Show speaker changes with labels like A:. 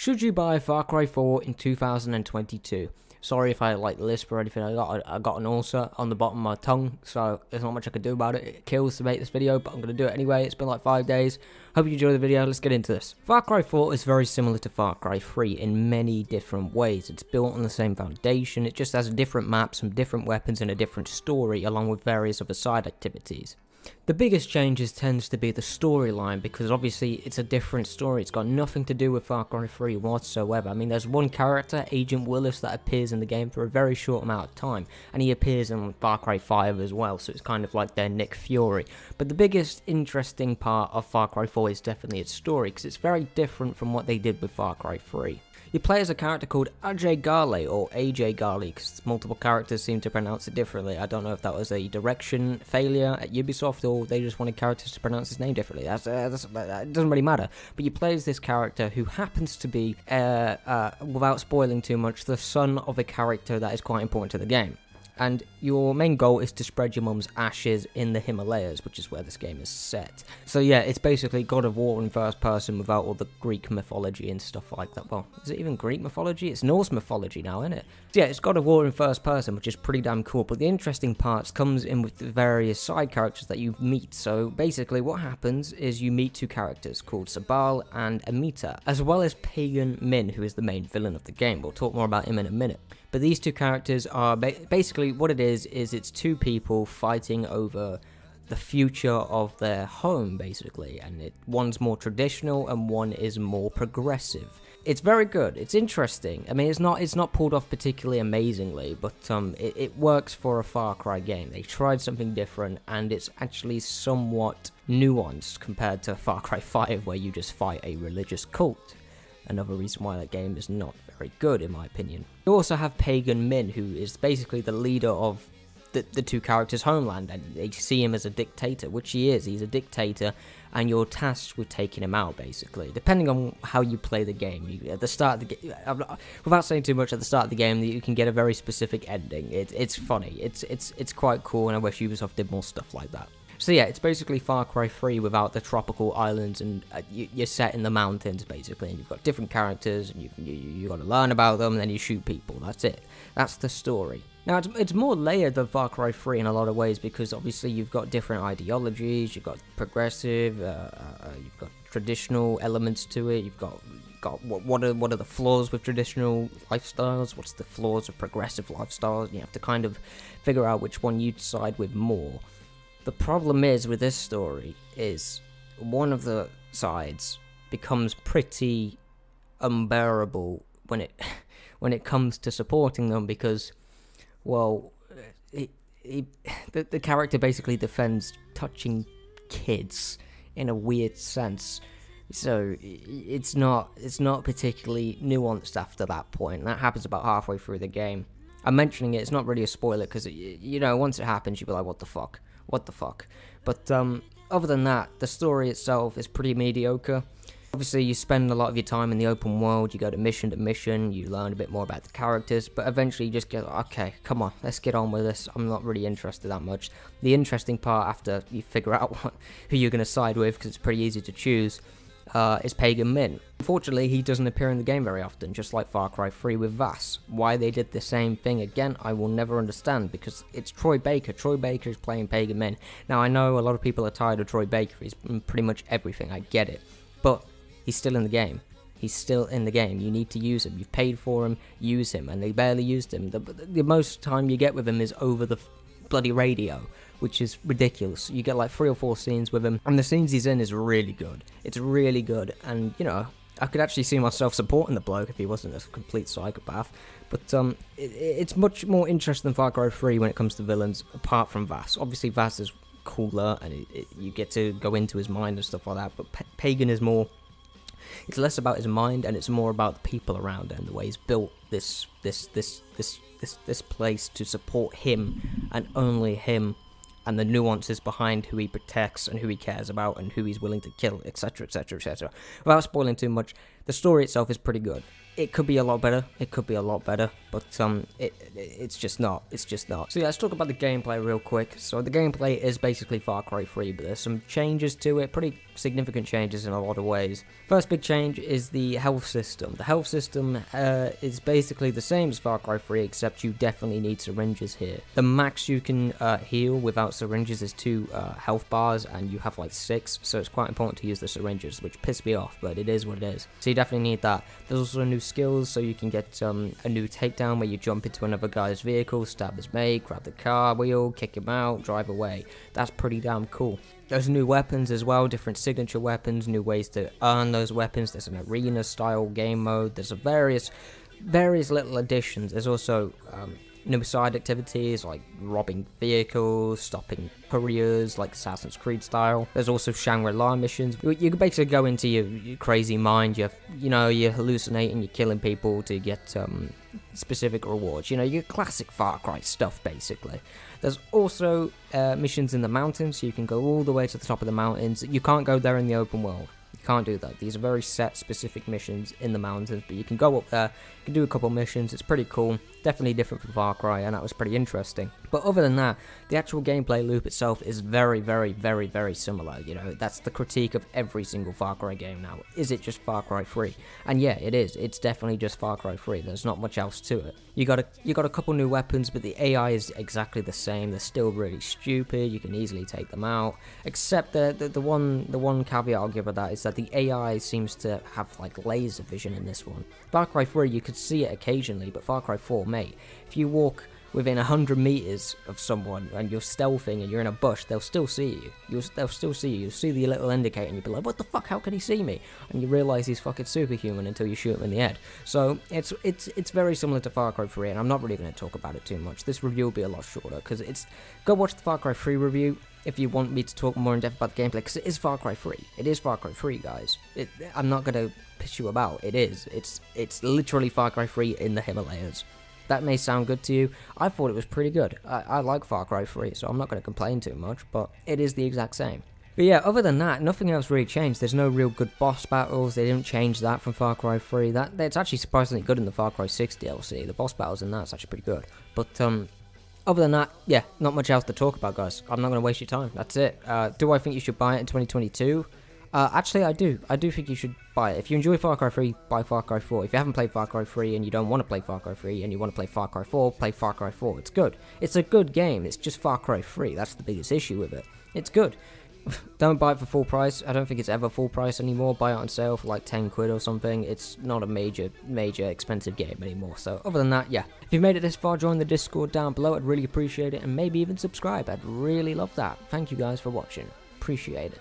A: Should you buy Far Cry 4 in 2022? Sorry if I lisp or anything. I got an ulcer on the bottom of my tongue, so there's not much I could do about it. It kills to make this video, but I'm going to do it anyway. It's been like 5 days. Hope you enjoy the video. Let's get into this. Far Cry 4 is very similar to Far Cry 3 in many different ways. It's built on the same foundation. It just has different maps, some different weapons, and a different story, along with various other side activities. The biggest changes tends to be the storyline, because obviously it's a different story. It's got nothing to do with Far Cry 3 whatsoever. I mean, there's one character, Agent Willis, that appears in the game for a very short amount of time, and he appears in Far Cry 5 as well, so it's kind of like their Nick Fury. But the biggest interesting part of Far Cry 4 is definitely its story, because it's very different from what they did with Far Cry 3. You play as a character called Ajay Ghale, or AJ Ghale, because multiple characters seem to pronounce it differently. I don't know if that was a direction failure at Ubisoft, or they just wanted characters to pronounce his name differently. It doesn't really matter. But you play as this character who happens to be, without spoiling too much, the son of a character that is quite important to the game. And your main goal is to spread your mum's ashes in the Himalayas, which is where this game is set. So yeah, it's basically God of War in first person without all the Greek mythology and stuff like that. Well, is it even Greek mythology? It's Norse mythology now, isn't it? So yeah, it's God of War in first person, which is pretty damn cool. But the interesting parts comes in with the various side characters that you meet. So basically what happens is you meet two characters called Sabal and Amita, as well as Pagan Min, who is the main villain of the game. We'll talk more about him in a minute. But these two characters are basically what it is it's two people fighting over the future of their home, basically, and one's more traditional and one is more progressive. It's very good. It's interesting. I mean, it's not pulled off particularly amazingly, but it works for a Far Cry game. They tried something different, and it's actually somewhat nuanced compared to Far Cry 5, where you just fight a religious cult. Another reason why that game is not very good, in my opinion. You also have Pagan Min, who is basically the leader of the two characters' homeland, and they see him as a dictator, which he is. He's a dictator, and you're tasked with taking him out, basically. Depending on how you play the game. At the start of the game, without saying too much, at the start of the game, you can get a very specific ending. It's funny. It's quite cool, and I wish Ubisoft did more stuff like that. So yeah, it's basically Far Cry 3 without the tropical islands, and you're set in the mountains, basically, and you've got different characters, and you got to learn about them, and then you shoot people. That's it. That's the story. Now, it's more layered than Far Cry 3 in a lot of ways, because obviously you've got different ideologies, you've got progressive, you've got traditional elements to it, you've got what are the flaws with traditional lifestyles, what's the flaws of progressive lifestyles, and you have to kind of figure out which one you side with more. The problem is with this story is one of the sides becomes pretty unbearable when it comes to supporting them, because, well, the character basically defends touching kids in a weird sense. So it's not particularly nuanced after that point. That happens about halfway through the game. I'm mentioning it. It's not really a spoiler, because you know, once it happens, you'll be like, what the fuck? What the fuck? But other than that, the story itself is pretty mediocre. Obviously, you spend a lot of your time in the open world, you go to mission, you learn a bit more about the characters, but eventually you just get, okay, come on, let's get on with this. I'm not really interested that much. The interesting part, after you figure out who you're going to side with, because it's pretty easy to choose, is Pagan Min. Unfortunately, he doesn't appear in the game very often, just like Far Cry 3 with Vass. Why they did the same thing again, I will never understand, because it's Troy Baker. Troy Baker is playing Pagan Min. Now, I know a lot of people are tired of Troy Baker. He's in pretty much everything, I get it. But he's still in the game. He's still in the game. You need to use him. You've paid for him, use him. And they barely used him. The most time you get with him is over the bloody radio, which is ridiculous. You get like 3 or 4 scenes with him, and the scenes he's in is really good. It's really good, and you know, I could actually see myself supporting the bloke if he wasn't a complete psychopath. But it's much more interesting than Far Cry 3 when it comes to villains, apart from Vass. Obviously, Vass is cooler, and you get to go into his mind and stuff like that. But Pagan is more. It's less about his mind, and it's more about the people around him, the way he's built this place to support him and only him, and the nuances behind who he protects and who he cares about and who he's willing to kill, etc, etc, etc. Without spoiling too much, The story itself is pretty good. It could be a lot better. It could be a lot better, but it's just not. It's just not. So yeah, let's talk about the gameplay real quick. So the gameplay is basically Far Cry 3, but there's some changes to it, pretty significant changes in a lot of ways. First big change is the health system. The health system is basically the same as Far Cry 3, except you definitely need syringes here. The max you can heal without syringes is 2 health bars, and you have like 6, so it's quite important to use the syringes, which pissed me off, but it is what it is. So you definitely need that. There's also new skills, so you can get a new takedown where you jump into another guy's vehicle, stab his mate, grab the car wheel, kick him out, drive away. That's pretty damn cool. There's new weapons as well, different signature weapons, new ways to earn those weapons. There's an arena style game mode. There's various little additions. There's also new side activities like robbing vehicles, stopping couriers, like Assassin's Creed style. There's also Shangri-La Missions. You can basically go into your crazy mind. You're hallucinating, you're killing people to get specific rewards. Your classic Far Cry stuff, basically. There's also missions in the mountains, so you can go all the way to the top of the mountains. You can't go there in the open world. You can't do that. These are very set, specific missions in the mountains, but you can go up there, you can do a couple missions. It's pretty cool. Definitely different from Far Cry, and that was pretty interesting. But other than that, the actual gameplay loop itself is very, very, very, very similar. That's the critique of every single Far Cry game now. Is it just Far Cry 3? And yeah, it is. It's definitely just Far Cry 3. There's not much else to it. You got a couple new weapons, but the AI is exactly the same. They're still really stupid. You can easily take them out. Except the one caveat I'll give with that is that the AI seems to have like laser vision in this one. Far Cry 3, you could see it occasionally, but Far Cry 4, mate, if you walk within 100 meters of someone and you're stealthing and you're in a bush, they'll still see you. They'll still see you. You'll see the little indicator and you'll be like, what the fuck, how can he see me? And you realize he's fucking superhuman until you shoot him in the head. So it's very similar to Far Cry 3, and I'm not really going to talk about it too much. This review will be a lot shorter, because go watch the Far Cry 3 review if you want me to talk more in depth about the gameplay, because it is Far Cry 3. It is Far Cry 3, guys. I'm not going to piss you about. It is. It's literally Far Cry 3 in the Himalayas. That may sound good to you. I thought it was pretty good. I like Far Cry 3, so I'm not going to complain too much, but it is the exact same. But yeah, other than that, nothing else really changed. There's no real good boss battles. They didn't change that from Far Cry 3. That's actually surprisingly good in the Far Cry 6 DLC. The boss battles in that's actually pretty good. But other than that, yeah, not much else to talk about, guys. I'm not going to waste your time. That's it. Do I think you should buy it in 2022? Actually, I do. I do think you should buy it. If you enjoy Far Cry 3, buy Far Cry 4. If you haven't played Far Cry 3 and you don't want to play Far Cry 3 and you want to play Far Cry 4, play Far Cry 4. It's good. It's a good game. It's just Far Cry 3. That's the biggest issue with it. It's good. Don't buy it for full price. I don't think it's ever full price anymore. Buy it on sale for like 10 quid or something. It's not a major expensive game anymore. So other than that, yeah. If you've made it this far, join the Discord down below. I'd really appreciate it. And maybe even subscribe. I'd really love that. Thank you guys for watching. Appreciate it.